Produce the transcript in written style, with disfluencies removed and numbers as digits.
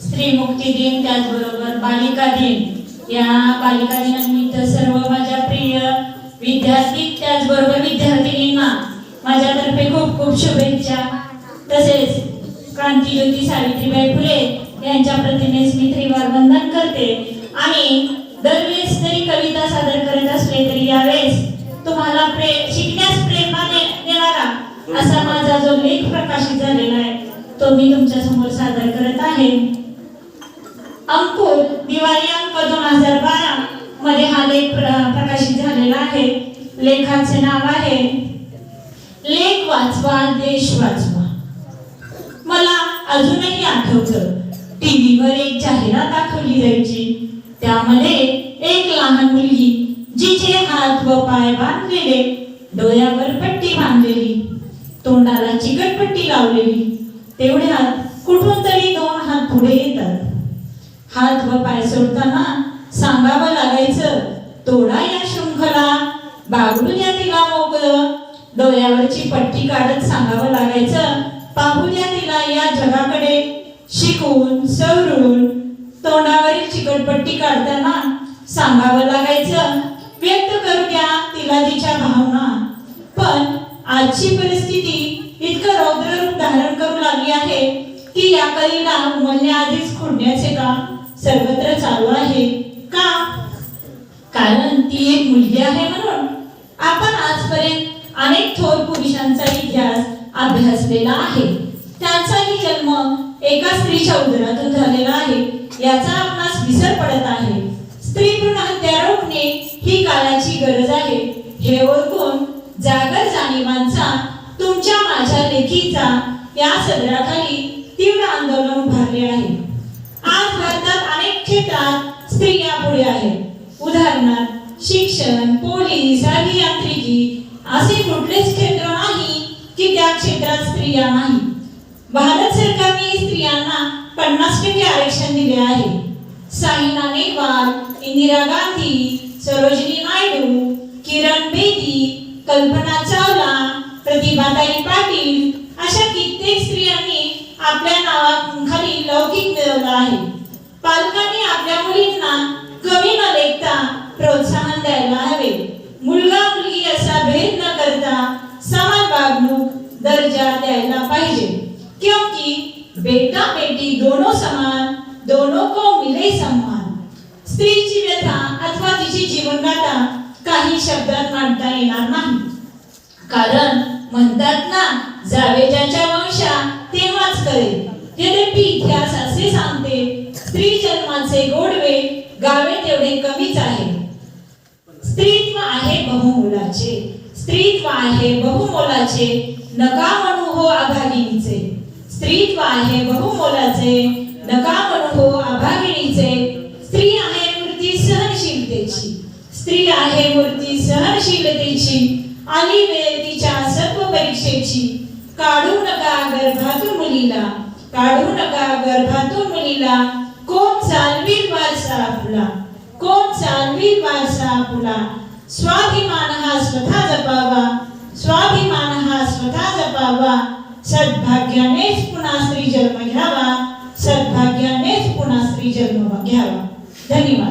स्त्री मुक्ती दिन त्याचबरोबर बालिका दिन या बालिका दिनानिमित्त सर्व माझ्या प्रिय विद्यार्थी त्याचबरोबर विद्यार्थिनींना माझ्यातर्फे खूप खूप शुभेच्छा। तसेच क्रांतिज्योती सावित्रीबाई फुले यांच्या प्रतिमेस मी त्रिवार वंदन करते आणि दरवेळेस जरी कविता सादर करत असले तरी यावेळेस तुम्हाला शिकण्यास प्रेरणा देणारा असा माझा जो लेख प्रकाशित झालेला आहे तो मी तुमच्या समोर सादर करत आहे। अंकुर दिवाळी अंक 2012 मध्ये हा लेख प्रकाशित झालेला आहे। लेखाचे नाव आहे लेख वाचवा देश वाचवा। मला अजूनही आठवतं टीव्हीवर एक जाहिरात दाखवली जायची, त्यामध्ये एक लहान मुलगी जिचे हात व पाय बांधलेले, डोळ्यावर पट्टी बांधलेली, तोंडाला चिकटपट्टी लावलेली, तेवढ्यात कुठून तरी 2 हात पुढे येतात। हात व पाय सोडताना सांगावं लागायचं तोडा या शृंखला, बागडू द्या तिला मोकळं। डोळ्यावरची पट्टी काढत सांगावं लागायचं पाहू द्या तिला या जगाकडे। शिकून सवरून तोंडावरील चिकटपट्टी काढताना सांगावं लागायचं व्यक्त करू द्या तिला तिच्या भावना। पण आजची परिस्थिती इतकं रौद्र रूप धारण करू लागली आहे की या कलीला उमलण्याआधीच खुडण्याचे काम सर्वत्र चालू आहे। का? कारण ती एक मुलगी आहे म्हणून। आपण आजपर्यंत अनेक थोर पुरुषांचा इतिहास अभ्यासलेला आहे, त्यांचाही जन्म एका स्त्रीच्या उदरातून झालेला आहे याचा आपणास विसर पडत आहे। स्त्री भ्रूण हत्या रोखणे ही काळाची गरज आहे हे ओळखून जागर जाणीवांचा तुमच्या माझ्या लेखीचा या सदराखाली तीव्र आंदोलन उभारले आहे। आज भारतात अनेक क्षेत्रात स्त्रिया पुढे आहेत। उदाहरणार्थ शिक्षण, पोलीस, अभियांत्रिकी असे कुठलेच क्षेत्र नाही की त्या क्षेत्रात स्त्रिया नाही। भारत सरकारने स्त्रियांना 50% आरक्षण दिले आहे। साईना नेहवाल, इंदिरा गांधी, सरोजिनी नायडू, किरण बेदी, कल्पना चावला, प्रतिभाताई पाटील अशा कित्येक स्त्रियांनी आपल्या नावाखाली लौकिक मिळवला आहे। पालकांनी आपल्या मुलींना कमी न लेखता प्रोत्साहन द्यायला हवे। मुलगा मुलगी असा भेद न करता समान वागणूक दर्जा द्यायला पाहिजे, क्योंकि बेटा बेटी दोनों समान, दोनों को मिले सम्मान। स्त्रीची व्यथा अथवा तिची जीवनगाथा काही शब्दात मांडता येणार नाही, कारण म्हणतात ना जावे ज्याच्या वंशा तेव्हाच कळेल। यद्यपि इतिहास असे सांगते स्त्री जन्माचे गोडवे गावे तेवढे कमीच आहे। स्त्रीत्व आहे बहुमोलाचे, स्त्रीत्व आहे बहुमोलाचे, नका म्हणू हो अभागिनीचे। स्त्रीत्व आहे बहुमोलाचे, नका म्हणू हो अभागिनीचे। स्त्री आहे मूर्ती सहनशीलतेची, स्त्री आहे मूर्ती सहनशीलतेची, आली वेळ तिच्या सर्व परीक्षेची। काढू नका गर्भातून मुलीला, काढू नका गर्भातून मुलीला, कोण चालवील वारसा आपला, कोण चालवील वारसा आपला। स्वाभिमान हा स्वतः जपावा, स्वाभिमान हा स्वतः जपावा। सद्भाग्यानेच पुन्हा स्त्री जन्म घ्यावा, सद्भाग्यानेच पुन्हा स्त्री जन्म घ्यावा। धन्यवाद।